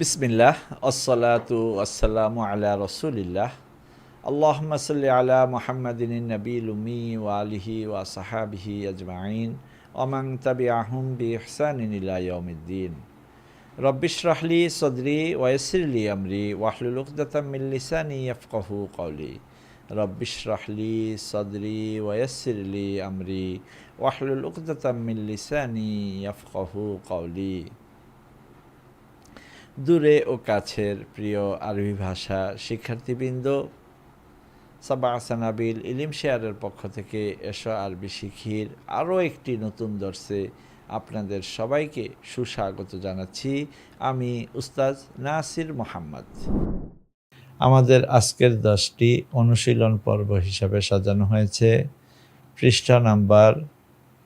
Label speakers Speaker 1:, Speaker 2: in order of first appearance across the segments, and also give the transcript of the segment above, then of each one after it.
Speaker 1: বিসমিল্লাহ আসসালাতু আসসালামু আলা রসুলিল্লাহ আল্লাহুম্মা সাল্লি আলা মুহাম্মাদিন নবীল উম্মি ওয়া আলিহি ওয়া সাহাবিহি আজমাইন ওয়া মান তাবিআহুম বিইহসানিন ইলা ইয়াউমিদ্দিন রব্বিশরাহ লি সদরি ওয়া ইয়াসসির লি আমরি ওয়াহলুল উকদাতাম মিন লিসানি ইয়াফকাহু কওলি রব্বিশরাহ লি সদরি ওয়া ইয়াসসির লি আমরি ওয়াহলুল উকদাতাম মিন লিসানি ইয়াফকাহু কওলি। দূরে ও কাছের প্রিয় আরবি ভাষা শিক্ষার্থীবৃন্দ, সাবা সানাবিল ইলিম শেয়ারের পক্ষ থেকে এসো আরবি শিখির আরও একটি নতুন দর্শে আপনাদের সবাইকে সুস্বাগত জানাচ্ছি। আমি উস্তাজ নাসির মোহাম্মদ। আমাদের আজকের 10টি অনুশীলন পর্ব হিসাবে সাজানো হয়েছে পৃষ্ঠা নাম্বার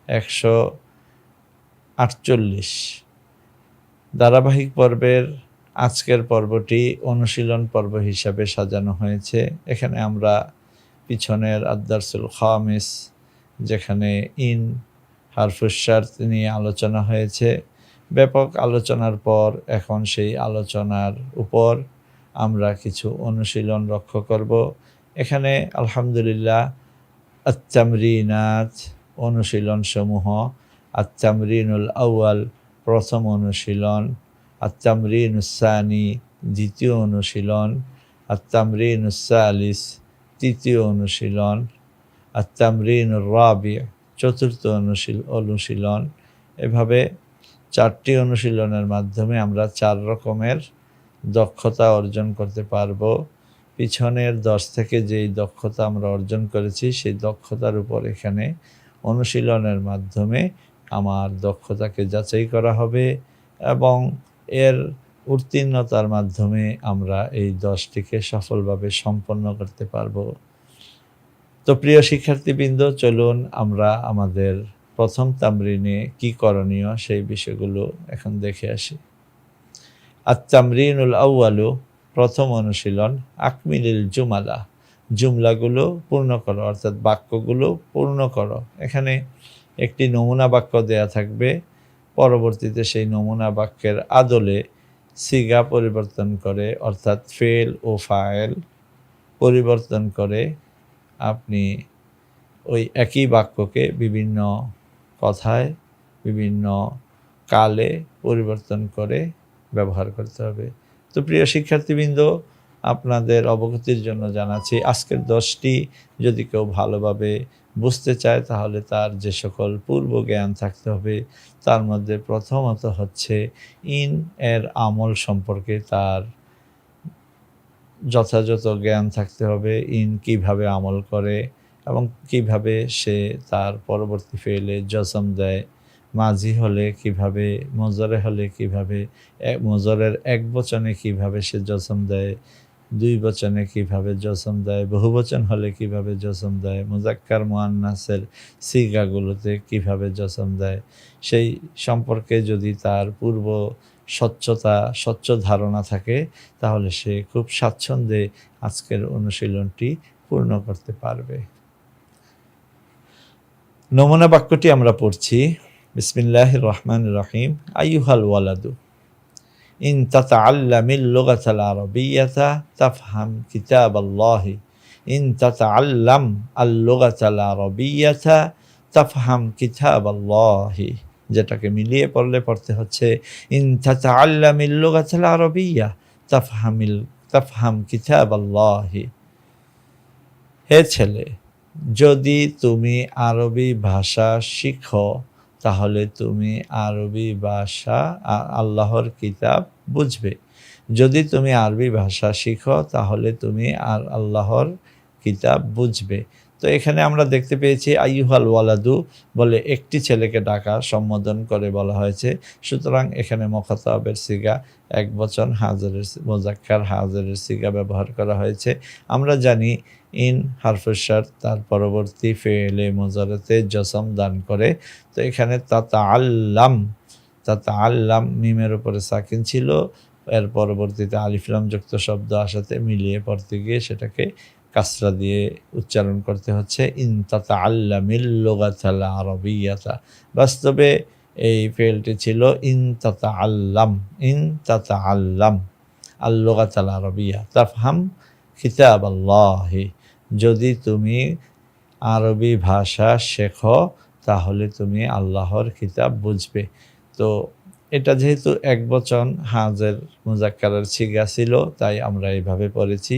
Speaker 1: 148। ধারাবাহিক পর্বের আজকের পর্বটি অনুশীলন পর্ব হিসাবে সাজানো হয়েছে। এখানে আমরা পিছনের আদ-দারসুল খামিস, যেখানে ইন হারফুশ শারত নিয়ে আলোচনা হয়েছে, ব্যাপক আলোচনার পর এখন সেই আলোচনার উপর আমরা কিছু অনুশীলন লক্ষ্য করব। এখানে আলহামদুলিল্লাহ আত-তামরিনাত অনুশীলন সমূহ, আত-তামরিনুল আউয়াল প্রথম অনুশীলন, আত-তামরিনুস সানি দ্বিতীয় অনুশীলন, আত-তামরিনুস সালিস তৃতীয় অনুশীলন, আত-তামরিনুর রাবি চতুর্থ অনুশীলন। এভাবে 4টি অনুশীলনের মাধ্যমে আমরা 4 রকমের দক্ষতা অর্জন করতে পারব। পিছনের 10 থেকে যেই দক্ষতা আমরা অর্জন করেছি সেই দক্ষতার উপর এখানে অনুশীলনের মাধ্যমে আমার দক্ষতাকে যাচাই করা হবে এবং এর উত্তীর্ণতার মাধ্যমে আমরা এই 10টিকে সফলভাবে সম্পন্ন করতে পারব। তো প্রিয় শিক্ষার্থীবৃন্দ, চলুন আমরা আমাদের প্রথম তামরিনে কি করণীয় সেই বিষয়গুলো এখন দেখে আসি। আত-তামরিনুল আউয়ালু প্রথম অনুশীলন, আকমিলিল জুমালা জুমলাগুলো পূর্ণ করো, অর্থাৎ বাক্যগুলো পূর্ণ করো। এখানে একটি নমুনা বাক্য দেয়া থাকবে, পরবর্তীতে সেই নমুনা বাক্যের আদলে সিগা পরিবর্তন করে, অর্থাৎ ফেল ও ফাইল পরিবর্তন করে আপনি ওই একই বাক্যকে বিভিন্ন কথায় বিভিন্ন কালে পরিবর্তন করে ব্যবহার করতে হবে। তো প্রিয় শিক্ষার্থীবৃন্দ, আপনাদের অবগতির জন্য জানাচ্ছি, আজকের 10টি যদি কেউ ভালোভাবে বুঝতে চায় তাহলে তার যে সকল পূর্ব জ্ঞান থাকতে হবে, তার মধ্যে প্রথমত হচ্ছে ইন এর আমল সম্পর্কে তার যথাযথ জ্ঞান থাকতে হবে। ইন কিভাবে আমল করে এবং কিভাবে সে তার পরবর্তী ফেলে জজম দেয়, মাঝি হলে কিভাবে, মজরে হলে কিভাবে, মজরের এক বচনে কিভাবে সে জজম দেয়, 2 বচনে কিভাবে জজম দেয়, বহুবচন হলে কিভাবে জজম দেয়, মুজাক্কার মুআন্নাসের সিগাগুলোতে কিভাবে জজম দেয়, সেই সম্পর্কে যদি তার পূর্ব স্বচ্ছ ধারণা থাকে তাহলে সে খুব স্বাচ্ছন্দ্যে আজকের অনুশীলনটি পূর্ণ করতে পারবে। নমুনা বাক্যটি আমরা পড়ছি। বিসমিল্লাহির রহমানির রহিম। আইয়ুহাল ওয়ালাদু ইন তাতাআল্লামিল লুগাতাল আরাবিয়্যাতা তাফহাম কিতাবাল্লাহি। ইন তাতাআল্লাম আল লুগাতাল আরাবিয়্যাতা তাফহাম কিতাবাল্লাহি, যেটাকে মিলিয়ে পড়তে হচ্ছে ইন তাতাআল্লামিল লুগাতাল আরাবিয়্যা তাফহাম কিতাবাল্লাহি। হে ছেলে, যদি তুমি আরবি ভাষা শিখো তাহলে তুমি আরবি ভাষা আল্লাহর কিতাব বুঝবে। যদি তুমি আরবি ভাষা শিখো তাহলে তুমি আল্লাহর কিতাব বুঝবে। তো এখানে আমরা দেখতে পেয়েছি আইয়ুহাল ওয়ালাদু বলে একটি ছেলেকে ডাকা সম্বোধন করে বলা হয়েছে। সুতরাং এখানে মুখাতাবের সিগা এক বচন হাজিরের মুজাক্কার হাজিরের সিগা ব্যবহার করা হয়েছে। আমরা জানি ইন হারফুশ শারত তার পরবর্তী ফেলে মুজারেতে জসম দান করে। তো এখানে তাতাআল্লাম মিমের উপরে সাকিন ছিল, এর পরবর্তীতে আলিফ লাম যুক্ত শব্দ আসাতে মিলিয়ে পড়তে গিয়ে সেটাকে কাসরা দিয়ে উচ্চারণ করতে হচ্ছে ইন তাতাআল্লামিল লুগাতাল আরাবিয়্যাতা। বাস্তবে এই ফেলটি ছিল ইন তাতাআল্লাম, ইন তাতাআল্লাম আল-লুগাতাল আরবিয়া তাফহাম কিতাবাল্লাহি, যদি তুমি আরবি ভাষা শেখো তাহলে তুমি আল্লাহর কিতাব বুঝবে। তো এটা যেহেতু একবচন হাজের মুজাক্কারের সিগা ছিল, তাই আমরা এইভাবে পড়েছি।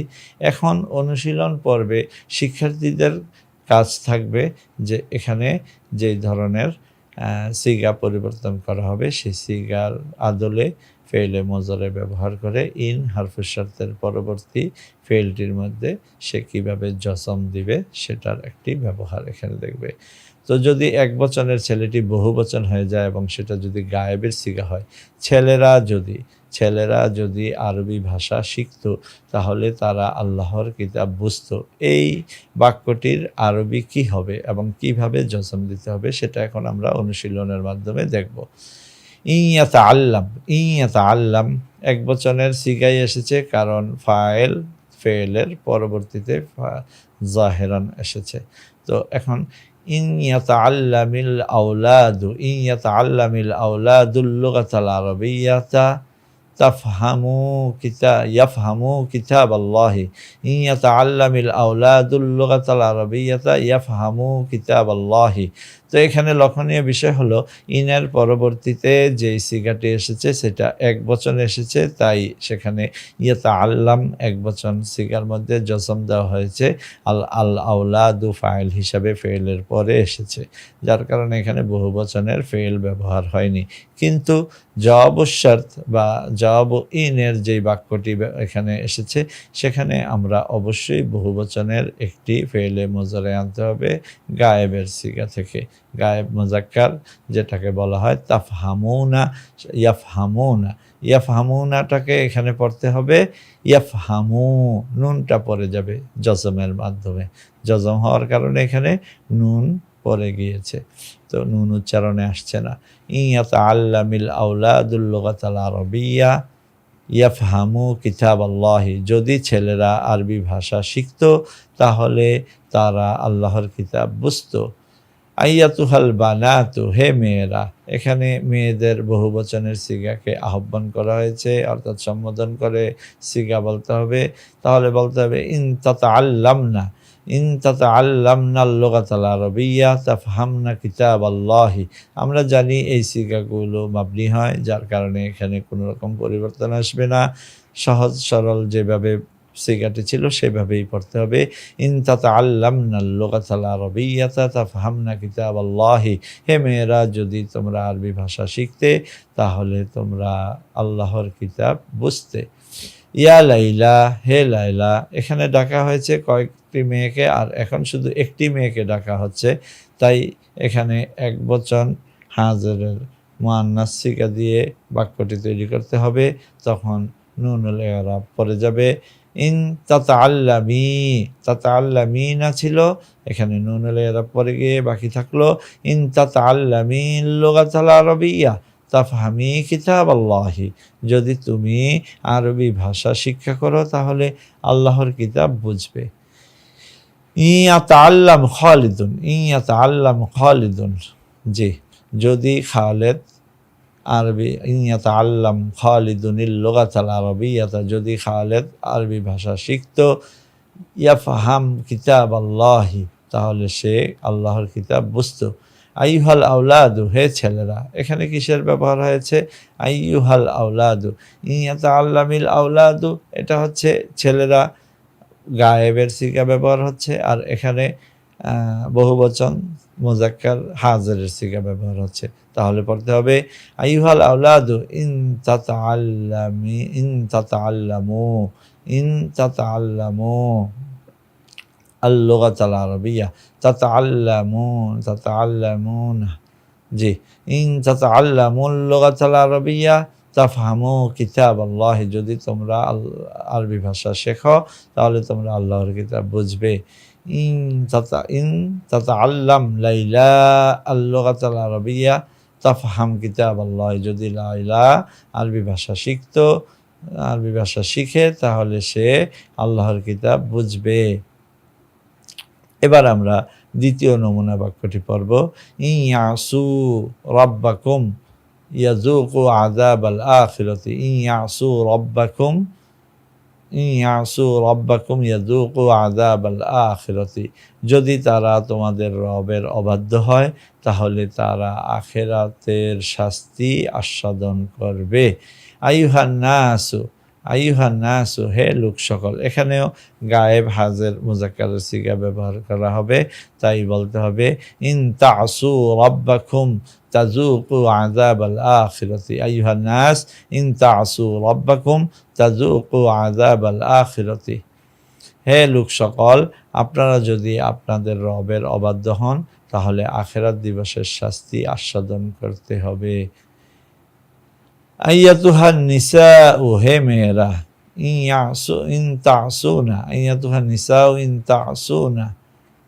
Speaker 1: এখন অনুশীলন পর্বে শিক্ষার্থীদের কাজ থাকবে যে এখানে যে ধরনের সিগা পরিবর্তন করা হবে সেই সিগার আদলে ফেইলে মজরে ব্যবহার করে ইন হারফুস শর্তের পরবর্তী ফেইলটির মধ্যে সে কিভাবে জসম দিবে সেটার একটি ব্যবহার এখানে দেখবে। তো যদি এক বচনের ছেলেটি বহু বচন হয়ে যায় এবং সেটা যদি গায়েবের সিগা হয়, ছেলেরা যদি আরবি ভাষা শিখত তাহলে তারা আল্লাহর কিতাব বুঝতো। এই বাক্যটির আরবি কি হবে এবং কিভাবে জসম দিতে হবে সেটা এখন আমরা অনুশীলনের মাধ্যমে দেখব। ইয়াতাআল্লাম এক বচনের সিগায় এসেছে, কারণ ফেলের পরবর্তীতে জাহেরান এসেছে। তো এখন ইয়াতাআল্লামিল আওলাদুল লুগাতাল আরবিয়াতা ইয়াফহামু কিতাবাল্লাহি, ইয়াতাআল্লামিল আওলাদুল লুগাতাল আরবিয়াতা ইয়াফহামু কিতাবাল্লাহি। তো এখানে লক্ষণীয় বিষয় হলো ইনের পরবর্তীতে যে সিগাটি এসেছে সেটা এক বচন এসেছে, তাই সেখানে ইয়াতাআল্লাম এক বচন সিগার মধ্যে জসম দেওয়া হয়েছে। আল আওলাদু ফাইল হিসাবে ফেলের পরে এসেছে, যার কারণে এখানে বহু বচনের ফেল ব্যবহার হয়নি। কিন্তু জওয়াবুশ শর্ত বা জওয়াব ইনের যেই বাক্যটি এখানে এসেছে সেখানে আমরা অবশ্যই বহু বচনের একটি ফেলে মজরে আনতে হবে গায়েবের সিগা থেকে। গায়েব মুজাক্কার যেটাকে বলা হয় তাফহামুনা, ইয়াফহামুনাটাকে এখানে পড়তে হবে ইয়াফহামু, নুনটা পড়ে যাবে জজমের মাধ্যমে। জজম হওয়ার কারণে এখানে নুন পড়ে গিয়েছে, তো নুন উচ্চারণে আসছে না। ইয়াতাআল্লামিল আওলাদুল লুগাতাল আরবিয়া ইয়াফহামু কিতাবাল্লাহি, যদি ছেলেরা আরবি ভাষা শিখত তাহলে তারা আল্লাহর কিতাব বুঝতো। আইয়াতুহাল বানাতু, হে মেয়েরা, এখানে মেয়েদের বহুবচনের সিগাকে আহ্বান করা হয়েছে, অর্থাৎ সম্বোধন করে সিগা বলতে হবে। তাহলে বলতে হবে ইন তাতাআল্লামনাল লুগাতাল আরবিয়া তাফহামনা কিতাবাল্লাহি। আমরা জানি এই সিগাগুলো মাবনি হয়, যার কারণে এখানে কোনো রকম পরিবর্তন আসবে না। সহজ সরল যেভাবে সিগাটি ছিল সেভাবেই পড়তে হবে। ইন তাতাআল্লামনাল লুগাতাল আরবিয়াতা তাফহামনা কিতাবাল্লাহি, হে মেয়েরা, যদি তোমরা আরবি ভাষা শিখতে তাহলে তোমরা আল্লাহর কিতাব বুঝতে। ইয়া লাইলা, হে লাইলা, এখানে ডাকা হয়েছে কয়েকটি মেয়েকে আর এখন শুধু একটি মেয়েকে ডাকা হচ্ছে, তাই এখানে এক বচন হাজরের মুআন্নাস সিগা দিয়ে বাক্যটি তৈরি করতে হবে। তখন নুনুল ইরাব পড়ে যাবে। ইন তাতাআল্লামিনা ছিল, এখানে নুনুল ইরাব পড়ে গিয়ে বাকি থাকলো ইন তাতাআল্লামিল লুগাতাল আরবিয়া তাফহামি কিতাবাল্লাহি, যদি তুমি আরবি ভাষা শিক্ষা করো তাহলে আল্লাহর কিতাব বুঝবে। ইয়াতাআল্লাম খালিদুন, জি, যদি খালেদ আরবি ইয়াতাআল্লাম খালিদুনিল লুগাতাল আরবিয়াতা, যদি খালেদ আরবি ভাষা শিখতো ইয়াফহাম কিতাবাল্লাহি, তাহলে সে আল্লাহর কিতাব বুঝতো। আইয়ুহাল আওলাদু, হে ছেলেরা, এখানে কিসের ব্যবহার হয়েছে? আইয়ুহাল আওলাদু, ইয়াতাআল্লামিল আওলাদু, এটা হচ্ছে ছেলেরা, গায়েবের সিগা ব্যবহার হচ্ছে, আর এখানে বহুবচন মুজাক্কার হাজিরের সিগা ব্যবহার হচ্ছে। তাহলে পড়তে হবে আইয়ুহাল আওলাদু ইন তাতাআল্লামু আল লুগাতাল আরবিয়া তাতাআল্লামুনা, জি, ইন তাতাআল্লামুল লুগাতাল আরবিয়া তাফহামু কিতাবাল্লাহি, যদি তোমরা আরবি ভাষা শেখো তাহলে তোমরা আল্লাহর কিতাব বুঝবে। ইন তাতাআল্লাম লাইলা আল লুগাতাল আরবিয়া তাফহাম কিতাবাল্লাহি, যদি লাইলা আরবি ভাষা আরবি ভাষা শিখে তাহলে সে আল্লাহর কিতাব বুঝবে। এবার আমরা দ্বিতীয় নমুনা বাক্যটি পড়ব। ইয়াসু রাব্বাকুম ইয়াযুকু আযাবাল আখিরাতি। ইয়াসু রাব্বাকুম ইয়াসু রাব্বাকুম ইয়াযুকু আযাবাল আখিরাতি। যদি তারা তোমাদের রবের অবাধ্য হয় তাহলে তারা আখিরাতের শাস্তি আস্বাদন করবে। আইয়ুহান নাসু, আইয়ুহান নাসু, হে লোক সকল। এখানেও গায়েব হাজের মুজাক্কারের সিগা ব্যবহার করা হবে, তাই বলতে হবে ইন তাসু রাব্বাকুম তাযুকু আযাবাল আখিরাতি। আইয়ুহান নাস ইন তাসু রাব্বাকুম তাযুকু আযাবাল আখিরাতি। হে লোক সকল, আপনারা যদি আপনাদের রবের অবাধ্য হন তাহলে আখিরাত দিবসের শাস্তি আস্বাদন করতে হবে। আইয়াতুহান নিসাউ, হে মেয়েরা, ইন তাসুনা, আইয়াতুহান নিসাউ ইন তাসুনা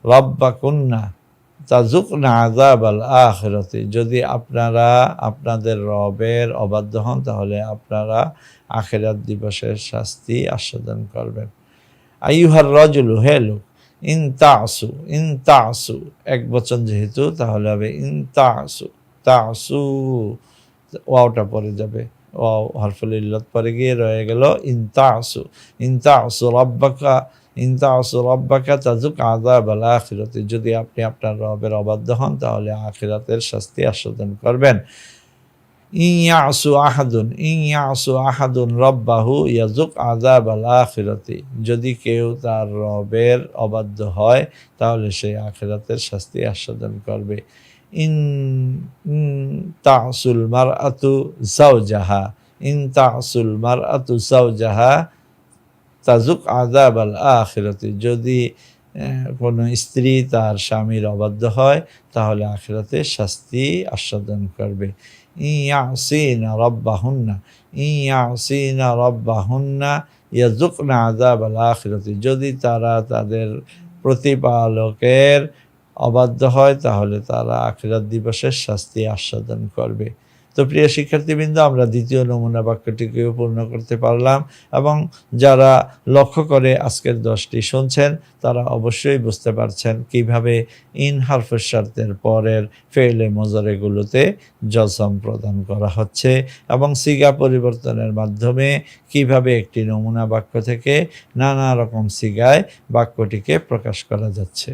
Speaker 1: রাব্বাকুন্না তাযুকনা আযাবাল আখিরাতি। যদি আপনারা আপনাদের রবের অবাধ্য হন তাহলে আপনারা আখিরাত দিবসের শাস্তি আস্বাদন করবেন। আইয়ুহার রাজুলু, হে লোক, ইন তাসু, ইন তাসু এক বচন যেহেতু তাহলে হবে ইন তাসু, তাসু ওয়াওটা পরে যাবে, ওয়াও হরফুল ইল্লাত পরে গিয়ে রয়ে গেল ইন তাসু। ইন তাসু রাব্বাকা, ইন তাসু রাব্বাকা তাযুক আযাবাল আখিরাতি। যদি আপনি আপনার রবের অবাধ্য হন তাহলে আখিরাতের শাস্তি আস্বাদন করবেন। ইয়াসু আহাদুন, ইয়াসু আহাদুন রব্বাহু ইয়াযুক আযাবাল আখিরাতি। যদি কেউ তার রবের অবাধ্য হয় তাহলে সে আখিরাতের শাস্তি আস্বাদন করবে। ইন তাসুল মারআতু যাওজাহা, ইন তাসুল মারআতু যাওজাহা তাযুক আযাবাল আখিরাতি। যদি কোনো স্ত্রী তার স্বামীর অবাধ্য হয় তাহলে আখিরাতে শাস্তি আস্বাদন করবে। ইয়াসিনা রাব্বাহুন্না, ইয়াসিনা রাব্বাহুন্না ইয়াযুকনা আযাবাল আখিরাতি। যদি তারা তাদের প্রতিপালকের অবাধ্য হয় তাহলে তারা আখিরাত দিবসের শাস্তি আস্বাদন করবে। তো প্রিয় শিক্ষার্থীবৃন্দ, আমরা দ্বিতীয় নমুনা বাক্যটিকেও পূর্ণ করতে পারলাম এবং যারা লক্ষ্য করে আজকের 10টি শুনছেন তারা অবশ্যই বুঝতে পারছেন কিভাবে ইন হারফুস শারতের পরের ফেলে মুজারেগুলোতে জজম প্রদান করা হচ্ছে এবং সিগা পরিবর্তনের মাধ্যমে কিভাবে একটি নমুনা বাক্য থেকে নানা রকম সিগায় বাক্যটিকে প্রকাশ করা যাচ্ছে।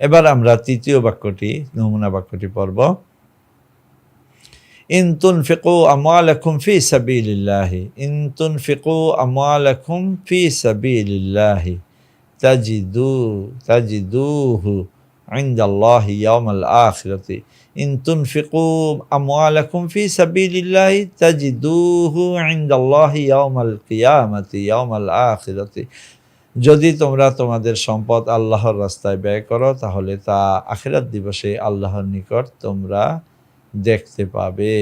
Speaker 1: এবার আমরা তৃতীয় বাক্যটি, নমুনা বাক্যটি পড়ব। ইন তুনফিকু আমওয়ালাকুম ফি সাবিলিল্লাহি, ইন তুনফিকু আমওয়ালাকুম ফি সাবিলিল্লাহি তাজিদুহু ইনদাল্লাহি ইয়াউমাল আখিরাতি। ইন তুনফিকু আমওয়ালাকুম ফি সাবিলিল্লাহি তাজিদুহু ইনদাল্লাহি ইয়াউমাল কিয়ামাতি ইয়াউমাল আখিরাতি। যদি তোমরা তোমাদের সম্পদ আল্লাহর রাস্তায় ব্যয় করো তাহলে তা আখিরাত দিবসে আল্লাহর নিকট তোমরা দেখতে পাবে,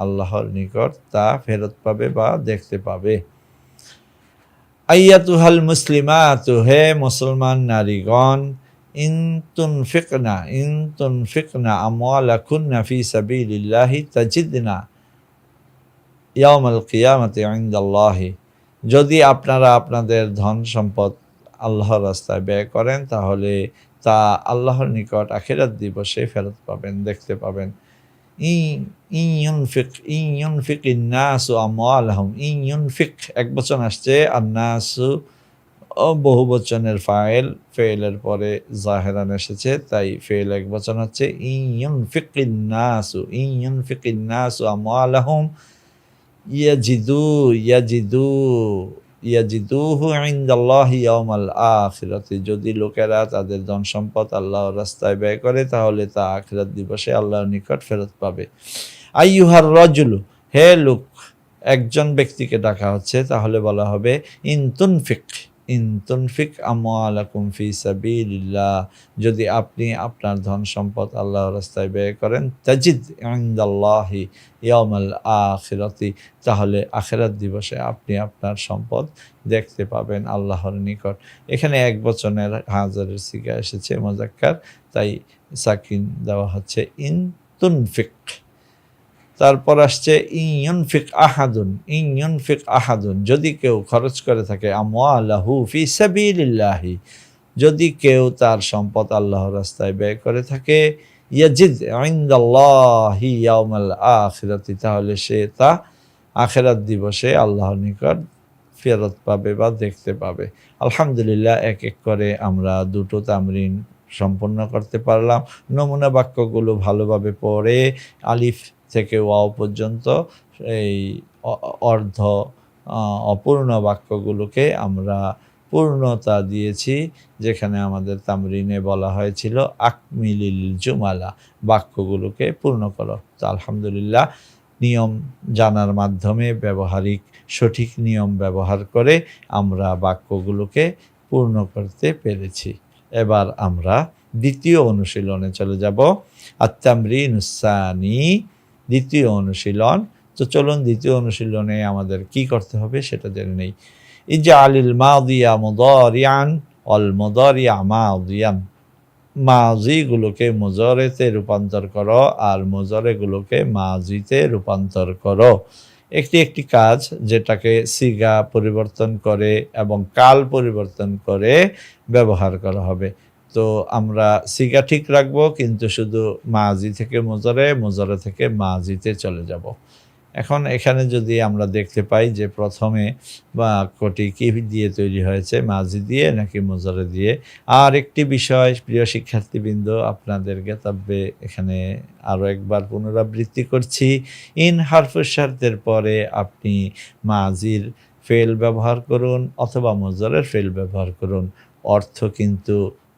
Speaker 1: আল্লাহর নিকট তা ফেরত পাবে বা দেখতে পাবে। আইয়াতুহাল মুসলিমাতু, হে মুসলমান নারীগণ, ইন তুনফিকনা আমওয়ালাকুন্না ফি সাবিলিল্লাহি তাজিদনা ইয়াউমাল কিয়ামাতি ইনদাল্লাহি। যদি আপনারা আপনাদের ধন সম্পদ আল্লাহর রাস্তায় ব্যয় করেন তাহলে তা আল্লাহর নিকট আখিরাত দিবসে ফেরত পাবেন, দেখতে পাবেন। ইউনফিকিন নাসু আমওয়ালাহুম, ইউনফিক এক বচন আসছে, আর নাসু বহু বচনের ফাইল, ফেলের পরে জাহেরান এসেছে তাই ফেল এক বচন হচ্ছে। ইউনফিকিন নাসু আমওয়ালাহুম ইয়াজিদুহু ইনদাল্লাহি ইয়াউমাল আখিরাতি। যদি লোকেরা তাদের ধন সম্পদ আল্লাহর রাস্তায় ব্যয় করে তাহলে তা আখিরাত দিবসে আল্লাহর নিকট ফেরত পাবে। আইয়ুহার রাজুলু, হে লোক, একজন ব্যক্তিকে ডাকা হচ্ছে তাহলে বলা হবে ইন তুনফিক আমওয়ালাকুম ফি সাবিলিল্লাহ। যদি আপনি আপনার ধন সম্পদ আল্লাহর রাস্তায় ব্যয় করেন তাজিদ ইনদাল্লাহি ইয়াউমাল আখিরাতি, তাহলে আখিরাত দিবসে আপনি আপনার সম্পদ দেখতে পাবেন আল্লাহর নিকট। এখানে এক বচনের হাজারের সিগা এসেছে মুজাক্কার, তাই সাকিন দেওয়া হচ্ছে ইন তুনফিক। তারপর আসছে ইউনফিক আহাদুন, যদি কেউ খরচ করে থাকে আমওয়ালাহু ফি সাবিলিল্লাহি, যদি কেউ তার সম্পদ আল্লাহর রাস্তায় ব্যয় করে থাকে, ইয়াজিদ ইনদাল্লাহি ইয়াউমাল আখিরাতি, তাহলে সে তা আখিরাত দিবসে আল্লাহর নিকট ফেরত পাবে বা দেখতে পাবে। আলহামদুলিল্লাহ, এক এক করে আমরা দুটো তামরিন সম্পন্ন করতে পারলাম। নমুনা বাক্যগুলো ভালোভাবে পড়ে আলিফ থেকে ওয়াও পর্যন্ত এই অর্ধ অপূর্ণ বাক্যগুলোকে আমরা পূর্ণতা দিয়েছি, যেখানে আমাদের তামরিনে বলা হয়েছিল আকমিলিল জুমালা, বাক্যগুলোকে পূর্ণ করো। তো আলহামদুলিল্লাহ, নিয়ম জানার মাধ্যমে ব্যবহারিক সঠিক নিয়ম ব্যবহার করে আমরা বাক্যগুলোকে পূর্ণ করতে পেরেছি। এবার আমরা দ্বিতীয় অনুশীলনে চলে যাব। আত-তামরিনুস সানি, দ্বিতীয় অনুশীলন। তো চলুন দ্বিতীয় অনুশীলনে আমাদের কি করতে হবে সেটা জেনে নেই। ইজআলিল মাদিয়া মুদারিআন ওয়াল মুদারিআ মাদিয়ান, মাজিগুলোকে মুজারেতে রূপান্তর করো আর মুজারেগুলোকে মাজিতে রূপান্তর করো। একটি একটি কাজ যেটাকে সিগা পরিবর্তন করে এবং কাল পরিবর্তন করে ব্যবহার করা হবে। তো আমরা সিগা ঠিক রাখবো, কিন্তু শুধু মাজি থেকে মুজারে, মুজারে থেকে মাজিতে চলে যাব। এখন এখানে যদি আমরা দেখতে পাই যে প্রথমে বাক্যটি কি দিয়ে তৈরি হয়েছে, মাজি দিয়ে নাকি মুজারে দিয়ে। আর একটি বিষয় প্রিয় শিক্ষার্থীবৃন্দ, আপনাদের জ্ঞাতব্যে এখানে আরও একবার পুনরাবৃত্তি করছি। ইন হারফুস শারতের পরে আপনি মাজির ফেল ব্যবহার করুন অথবা মুজারের ফেল ব্যবহার করুন, অর্থ কিন্তু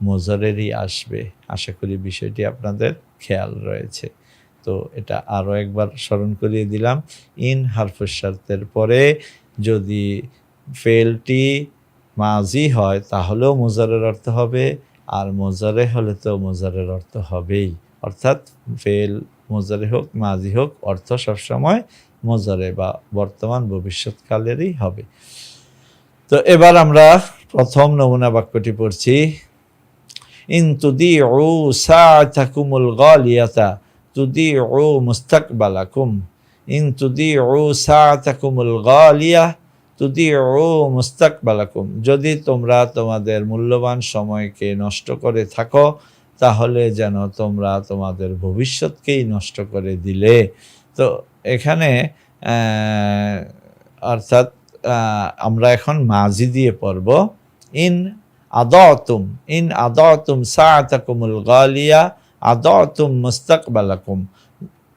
Speaker 1: মুজারেরই আসবে। আশা করি বিষয়টি আপনাদের খেয়াল রয়েছে। তো এটা আরও একবার স্মরণ করিয়ে দিলাম। ইন হারফুস শারতের পরে যদি ফেলটি মাজি হয় তাহলেও মুজারের অর্থ হবে, আর মুজারে হলে তো মুজারের অর্থ হবেই। অর্থাৎ ফেল মুজারে হোক মাজি হোক, অর্থ সবসময় মুজারে বা বর্তমান ভবিষ্যৎকালেরই হবে। তো এবার আমরা প্রথম নমুনা বাক্যটি পড়ছি। ইন তুদিউ সাআতাকুমুল গালিয়াতা তুদিউ মুস্তাকবালাকুম, ইন তুদিউ সাআতাকুমুল গালিয়া তুদিউ মুস্তাকবালাকুম, যদি তোমরা তোমাদের মূল্যবান সময়কে নষ্ট করে থাকো তাহলে যেন তোমরা তোমাদের ভবিষ্যৎকেই নষ্ট করে দিলে। তো এখানে অর্থাৎ আমরা এখন মাজি দিয়ে পড়ব। ইন আদাতুম সাআতাকুমুল গালিয়া আদাতুম মুস্তাকবালাকুম,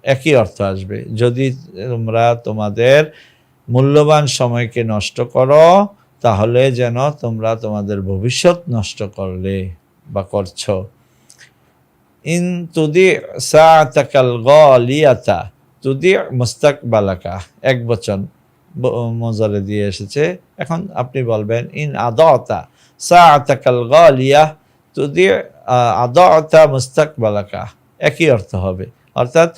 Speaker 1: একই অর্থ আসবে। যদি তোমরা তোমাদের মূল্যবান সময়কে নষ্ট করো তাহলে যেন তোমরা তোমাদের ভবিষ্যৎ নষ্ট করলে বা করছো। ইন তুদি সাআতাকাল গালিয়াতা তুদি মুস্তাকবালাকা, এক বচন মুজারে দিয়ে এসেছে। এখন আপনি বলবেন ইন আদাতা সাআতাকাল গালিয়া তুদি আদাতা মুস্তাকবালাকা, একই অর্থ হবে। অর্থাৎ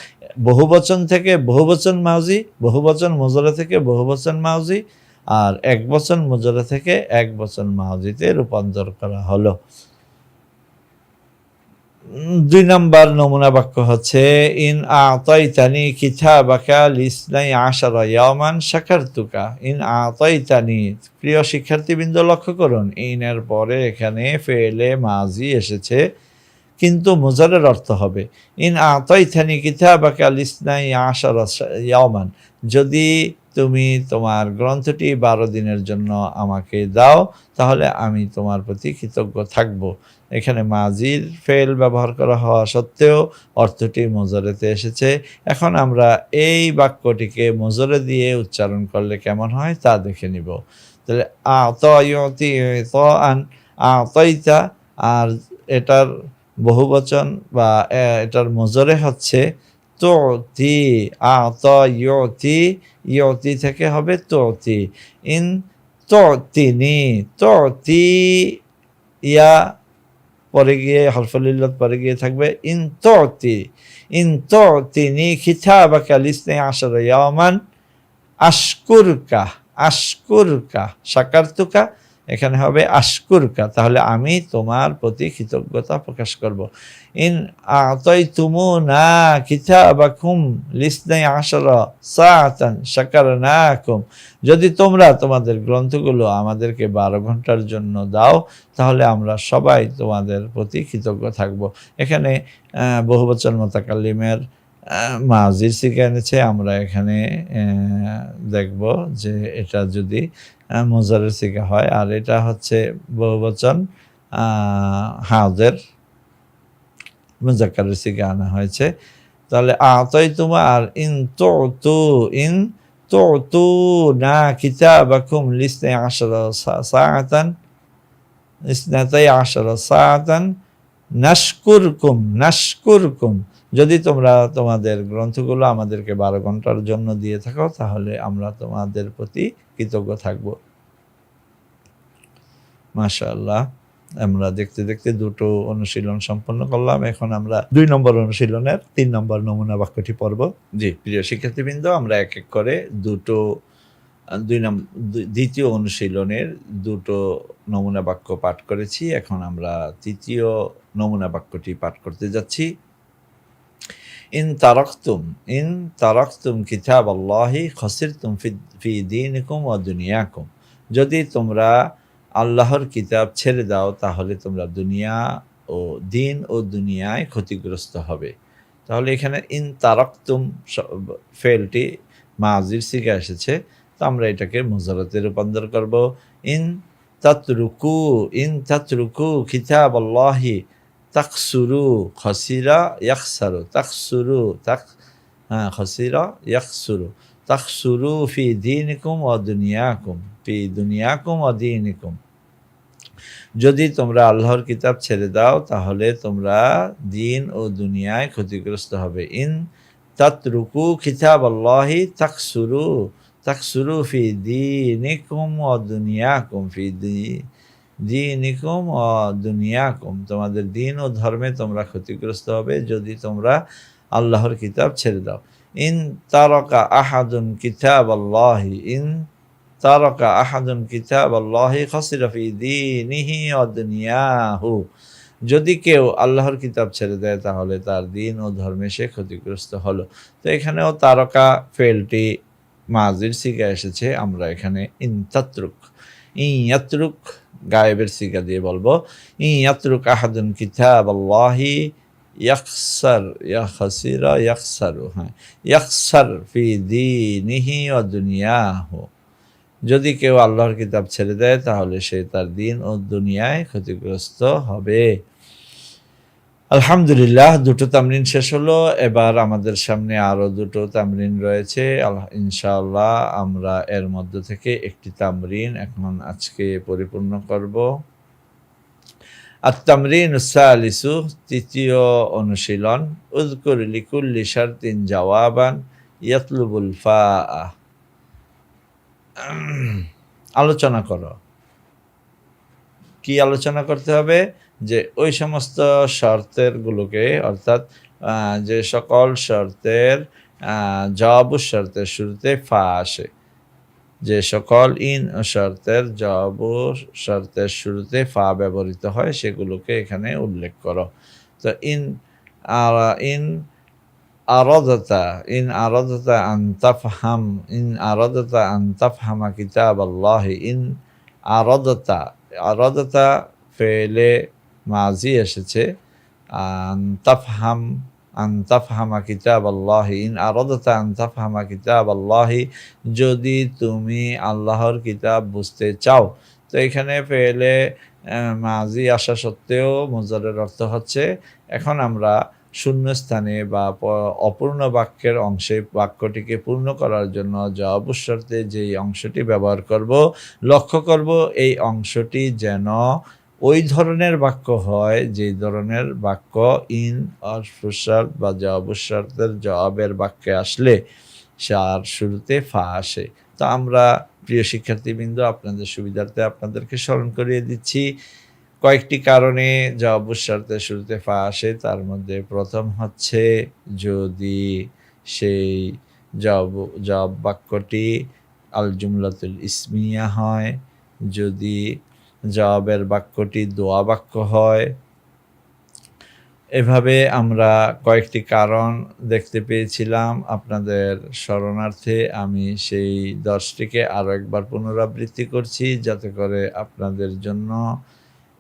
Speaker 1: বহুবচন থেকে বহুবচন মাউজি, বহুবচন মুজারে থেকে বহুবচন মাউজি, আর এক বচন মুজারে থেকে এক বচন মাউজিতে রূপান্তর করা হলো। 2 নম্বর নমুনা বাক্য হচ্ছে ইন আতাইতানি কিতাবাকা লিসনাই আশারা ইয়াওমান শাকারতুকা। ইন আতাইতানি, প্রিয় শিক্ষার্থীবৃন্দ লক্ষ্য করুন, ইনের পরে এখানে ফেলে মাজি এসেছে কিন্তু মুজারের অর্থ হবে ইন আতাইতানি কিতাবাকা লিসনাই আশারা ইয়াওমান, যদি তুমি তোমার গ্রন্থটি 12 দিনের জন্য আমাকে দাও তাহলে আমি তোমার প্রতি কৃতজ্ঞ থাকব। এখানে মাজির ফেল ব্যবহার করা হওয়া সত্ত্বেও অর্থটি মুজারেতে এসেছে। এখন আমরা এই বাক্যটিকে মুজারে দিয়ে উচ্চারণ করলে কেমন হয় তা দেখে নিব। তাহলে আতায়তি তাআন আতাইতা, আর এটার বহুবচন বা এটার মুজারে হচ্ছে তুতি, আতায়তি, ইয়তি থেকে হবে তুতি। ইন তুতিনি, তুতি ইয়া পরে গিয়ে হরফুল ইল্লাত পরে গিয়ে থাকবে ইন তুতিনি কিতাবাকা লিসনাই আশারা ইয়াওমান আশকুরকা, আশকুরকা শাকারতুকা, এখানে হবে আশকুরকা, তাহলে আমি তোমার প্রতি কৃতজ্ঞতা প্রকাশ করব। ইন আতাইতুমুনা কিতাবাকুম লিসনাই আশারা সাআতান শাকারনাকুম, যদি তোমরা তোমাদের গ্রন্থগুলো আমাদেরকে 12 ঘন্টার জন্য দাও তাহলে আমরা সবাই তোমাদের প্রতি কৃতজ্ঞ থাকব। এখানে বহুবচন মুতাকাল্লিমের মাজির সিগা এনেছে। আমরা এখানে দেখব যে এটা যদি মুজারের সিগা হয়, আর এটা হচ্ছে বহুবচন হাজের মুজাক্কারের সিগা আনা হয়েছে। তাহলে আতাইতুমা আর ইন তু'তুনা কিতাবাকুম লিসনাই আশারা সাআতান নাশকুরকুম, যদি তোমরা তোমাদের গ্রন্থগুলো আমাদেরকে 12 ঘন্টার জন্য দিয়ে থাকো তাহলে আমরা তোমাদের প্রতি কৃতজ্ঞ থাকব। মাশাআল্লাহ, আমরা দেখতে দেখতে দুটো অনুশীলন সম্পন্ন করলাম। এখন আমরা 2 নম্বর অনুশীলনের 3 নম্বর নমুনা বাক্যটি পড়ব। জি প্রিয় শিক্ষার্থীবৃন্দ, আমরা এক এক করে দ্বিতীয় অনুশীলনের 2টো নমুনা বাক্য পাঠ করেছি। এখন আমরা তৃতীয় নমুনা বাক্যটি পাঠ করতে যাচ্ছি। ইন তারাকতুম কিতাবাল্লাহি খাসিরতুম ফি দীনিকুম ওয়া দুনিয়াকুম, যদি তোমরা আল্লাহর কিতাব ছেড়ে দাও তাহলে তোমরা দিন ও দুনিয়ায় ক্ষতিগ্রস্ত হবে। তাহলে এখানে ইন তারাকতুম ফেলটি মাজির সিগা এসেছে, তো আমরা এটাকে মুজারাতে রূপান্তর করব। ইন তাতরুকু কিতাবাল্লাহি তাকসুরু খাসিরা ইয়াখসারু, খাসিরা ইয়াখসুরু, তাকসুরু ফি দীনিকুম ওয়া দীনিকুম, যদি তোমরা আল্লাহর কিতাব ছেড়ে দাও তাহলে তোমরা দিন ও দুনিয়ায় ক্ষতিগ্রস্ত হবে। ইন তাতরুকু কিতাবাল্লাহি তাকসুরু ফি দীনিকুম ওয়া দুনিয়াকুম, তোমাদের দিন ও ধর্মে তোমরা ক্ষতিগ্রস্ত হবে যদি তোমরা আল্লাহর কিতাব ছেড়ে দাও। ইন তারাকা আহাদুন কিতাবাল্লাহি খাসিরা ফি দীনিহি ওয়া দুনিয়াহু, যদি কেউ আল্লাহর কিতাব ছেড়ে দেয় তাহলে তার দিন ও ধর্মে সে ক্ষতিগ্রস্ত হলো। তো এখানেও তারকা ফেলটি মাজির সিগা এসেছে। আমরা এখানে ইন ইয়াতরুক গায়েবের সিগা দিয়ে বলবো। ইন ইয়াতরুক আহাদুন কিতাবাল্লাহি ইয়াখসার ফি দীনিহি ওয়া দুনিয়াহু, যদি কেউ আল্লাহর কিতাব ছেড়ে দেয় তাহলে সে তার দিন ও দুনিয়ায় ক্ষতিগ্রস্ত হবে। আলহামদুলিল্লাহ, 2টো তামরিন শেষ হলো। এবার আমাদের সামনে আরো 2টো তামরিন রয়েছে। ইনশাআল্লাহ আমরা এর মধ্যে থেকে একটি তামরিন এখন আজকে পরিপূর্ণ করব। আত-তামরিন সালিসু, তৃতীয় অনুশীলন। উযকুর লিকুল্লি শারতিন জাওয়াবান ইয়াতলুবুল ফাআ, আলোচনা করো। কি আলোচনা করতে হবে? যে ওই সমস্ত শর্তের গুলোকে, অর্থাৎ যে সকল শর্তের জবাব শর্তের শুরুতে ফা আসে, যে সকল ইন শর্তের জবাব শর্তের শুরুতে ফা ব্যবহৃত হয় সেগুলোকে এখানে উল্লেখ করো। তো ইন আরাদাতা আন তাফহামা কিতাবাল্লাহি, ইন আরাদাতা ফেলে মাজি এসেছে। আন তাফহামা কিতাবাল্লাহি, ইন আরাদাতা আন তাফহামা কিতাবাল্লাহি, যদি তুমি আল্লাহর কিতাব বুঝতে চাও। তো এখানে ফেলে মাজি আসা সত্ত্বেও মুজারের অর্থ হচ্ছে। এখন আমরা শূন্যস্থানে বা অপূর্ণ বাক্যের অংশে বাক্যটিকে পূর্ণ করার জন্য জবাব শর্তে যেই অংশটি ব্যবহার করব, লক্ষ্য করব এই অংশটি যেন ওই ধরনের বাক্য হয় যে ধরনের বাক্য ইন শর্ত বা জবাব শর্তের জবাবের বাক্যে আসলে সার শুরুতে ফা আসে। তো আমরা প্রিয় শিক্ষার্থীবৃন্দ, আপনাদের সুবিধার্থে আপনাদেরকে স্মরণ করিয়ে দিচ্ছি কয়েকটি কারণে জবাব শর্তের শুরুতে ফা আসে। তার মধ্যে প্রথম হচ্ছে যদি সেই জবাব বাক্যটি আল জুমলাতুল ইসমিয়া হয়, যদি জবাবের বাক্যটি দোয়া বাক্য হয়। এভাবে আমরা কয়েকটি কারণ দেখতে পেয়েছিলাম। আপনাদের স্মরণার্থে আমি সেই দর্শটিকে আরও একবার পুনরাবৃত্তি করছি, যাতে করে আপনাদের জন্য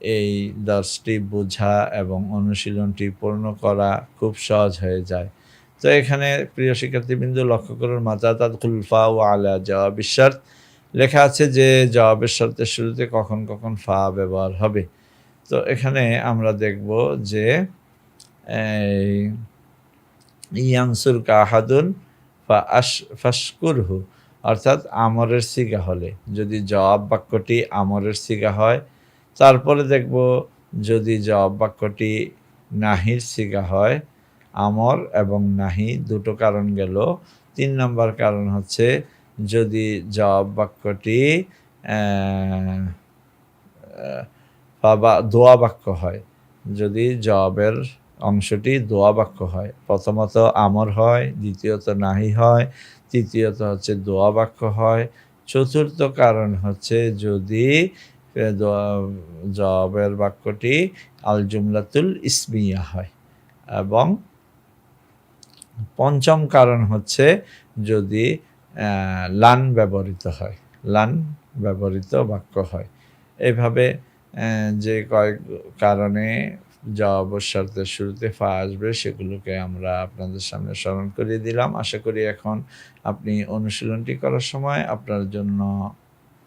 Speaker 1: এই দর্শটি বোঝা এবং অনুশীলনটি পূর্ণ করা খুব সহজ হয়ে যায়। তো এখানে প্রিয় শিক্ষার্থীবৃন্দ লক্ষ্য করুন, মাতা তাদখুল ফা ওয়া আলা জওয়াবিশ শার্ত লেখা আছে যে জওয়াবের শর্তের শুরুতে কখন কখন ফা ব্যবহার হবে। তো এখানে আমরা দেখব যে ইয়ানসুরকা আহাদুন ফাশকুরহু, অর্থাৎ আমরের সিগা হলে, যদি জবাব বাক্যটি আমরের সিগা হয়। তারপরে দেখব যদি জবাব বাক্যটি নাহির সিগা হয়, আমর এবং নাহি দুটো কারণ গেল। 3 নম্বর কারণ হচ্ছে যদি জবাব বাক্যটি দোয়া বাক্য হয়, যদি জবাবের অংশটি দোয়া বাক্য হয়। প্রথমত আমর হয়, দ্বিতীয়ত নাহি হয়, তৃতীয়ত হচ্ছে দোয়া বাক্য হয়। চতুর্থ কারণ হচ্ছে যদি জবাবের বাক্যটি আল জুমলাতুল ইসমিয়া হয়। এবং পঞ্চম কারণ হচ্ছে যদি লান ব্যবহৃত হয়, লান ব্যবহৃত বাক্য হয়। এভাবে যে কয়েক কারণে জবাবের শর্তের শুরুতে ফা আসবে সেগুলোকে আমরা আপনাদের সামনে স্মরণ করিয়ে দিলাম। আশা করি এখন আপনি অনুশীলনটি করার সময় আপনার জন্য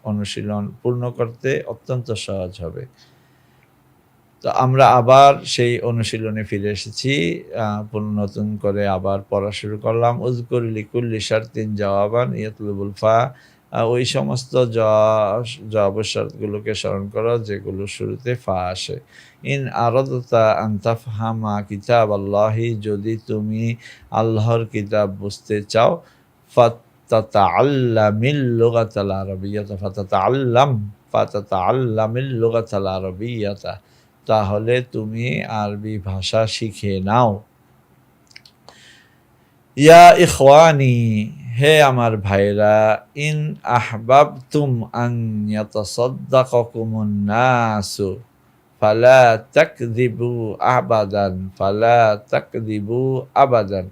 Speaker 1: অনুশীলন পূর্ণ করতে অত্যন্ত সহজ হবে। তো আমরা আবার সেই অনুশীলনে ফিরে এসেছি, নতুন করে আবার পড়া শুরু করলাম। উযকুর লিকুল্লি শারতিন জাওয়াবান ইয়াতলুবুল ফা, ওই সমস্ত জবাবের শর্তগুলোকে স্মরণ করো যেগুলো শুরুতে ফা আসে। ইন আরাদতা আন তাফহামা কিতাবাল্লাহি, যদি তুমি আল্লাহর কিতাব বুঝতে চাও, ফাতাতাআল্লামিল লুগাতাল আরাবিয়্যাতা, ফাতাতাআল্লামিল লুগাতাল আরাবিয়্যাতা, তাহলে তুমি আরবি ভাষা শিখে নাও। ইয়া ইখওয়ানি, হে আমার ভাইরা, ইন আহবাবতুম আন ইয়াতাসাদ্দাকাকুমুন নাসু ফালা তাকযিবু আবাদান, ফালা তাকযিবু আবাদান।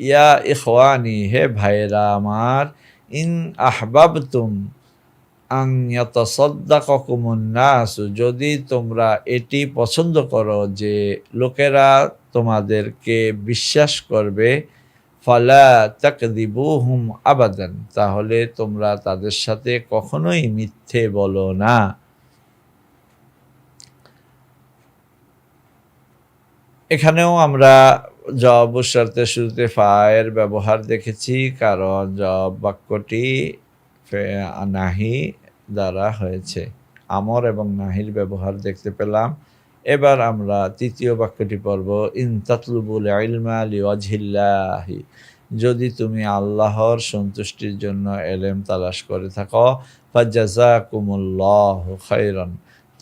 Speaker 1: ইয়া ইখওয়ানি, হে ভাইরা আমার, ইন আহবাবতুম আন ইয়াতাসাদ্দাকাকুমুন নাসু, যদি তোমরা এটি পছন্দ করো যে লোকেরা তোমাদেরকে বিশ্বাস করবে, ফালা তাকযিবুহুম আবাদান, তাহলে তোমরা তাদের সাথে কখনোই মিথ্যে বলো না। এখানেও আমরা জবাব শর্তের শুরুতে ফা এর ব্যবহার দেখেছি, কারণ জবাব বাক্যটি নাহি দ্বারা হয়েছে। আমর এবং নাহির ব্যবহার দেখতে পেলাম। এবার আমরা তৃতীয় বাক্যটি পড়ব। ইন তাতলুবুল ইলমা লিওয়াজহিল্লাহি, যদি তুমি আল্লাহর সন্তুষ্টির জন্য এলেম তালাশ করে থাকো, ফাজাযাকুমুল্লাহু খাইরান,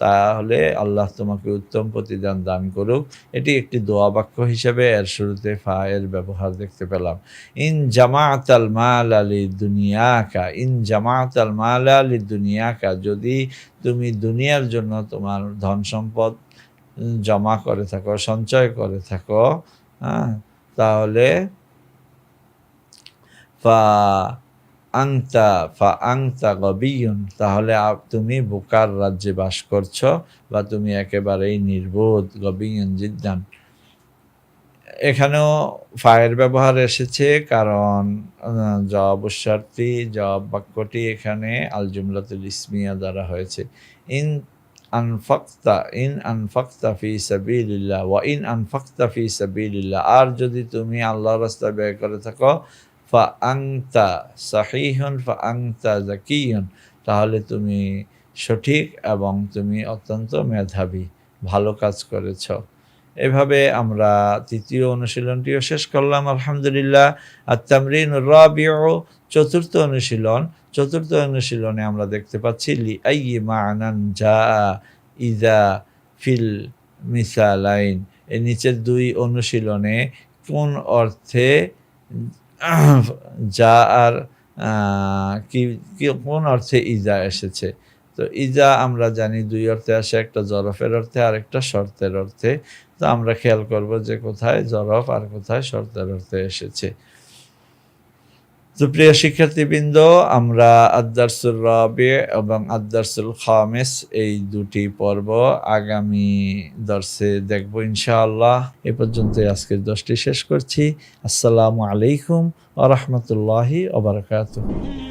Speaker 1: তাহলে আল্লাহ তোমাকে উত্তম প্রতিদান দান করুক। এটি একটি দোয়া বাক্য হিসেবে এর শুরুতে ফা এর ব্যবহার দেখতে পেলাম। ইন জামাআতাল মাল লিদুনিয়াকা, ইন জামাআতাল মাল লিদুনিয়াকা, যদি তুমি দুনিয়ার জন্য তোমার ধন সম্পদ জমা করে থাকো, সঞ্চয় করে থাকো, তাহলে ফা আংতা গবিয়ুন, তাহলে তুমি বোকার রাজ্যে বাস করছো, বা তুমি একেবারেই নির্বোধ। গবিয়ুন জিদ্দান, এখানেও ফায়ের ব্যবহার এসেছে, কারণ জবাব বাক্যটি এখানে আল জুমলাতুল ইসমিয়া দ্বারা হয়েছে। ইন আনফাকতা ফি সাবিলিল্লাহ ওয়া ইন আনফাকতা ফি সাবিলিল্লাহ, আর যদি তুমি আল্লাহর রাস্তায় ব্যয় করে থাকো, ফা আংতা সাহিহুন ফা আংতা যাকিয়ুন, তাহলে তুমি সঠিক এবং তুমি অত্যন্ত মেধাবী, ভালো কাজ করেছ। এভাবে আমরা তৃতীয় অনুশীলনটিও শেষ করলাম আলহামদুলিল্লাহ। আত-তামরিনুর রাবিউ, চতুর্থ অনুশীলনে আমরা দেখতে পাচ্ছি লি আইয়ি মা'নান জা ইযা ফিল মিসালাইন, এর নিচের দুই অনুশীলনে কোন অর্থে যা আর কোন অর্থে ইজা এসেছে। তো তো ইজা আমরা জানি দুই অর্থে আসে, একটা জরফের অর্থে আর একটা শর্তের অর্থে। তো আমরা খেয়াল করব যে কোথায় জরফ আর কোথায় শর্তের অর্থে এসেছে। তো প্রিয় শিক্ষার্থীবৃন্দ, আমরা আদ-দারসুর রাবি এবং আদ-দারসুল খামিস এই দুটি পর্ব আগামী দর্সে দেখব ইনশাআল্লাহ। এ পর্যন্তই আজকের দর্সটি শেষ করছি। আসসালামু আলাইকুম ওয়া রাহমাতুল্লাহি ওয়া বারাকাতুহু।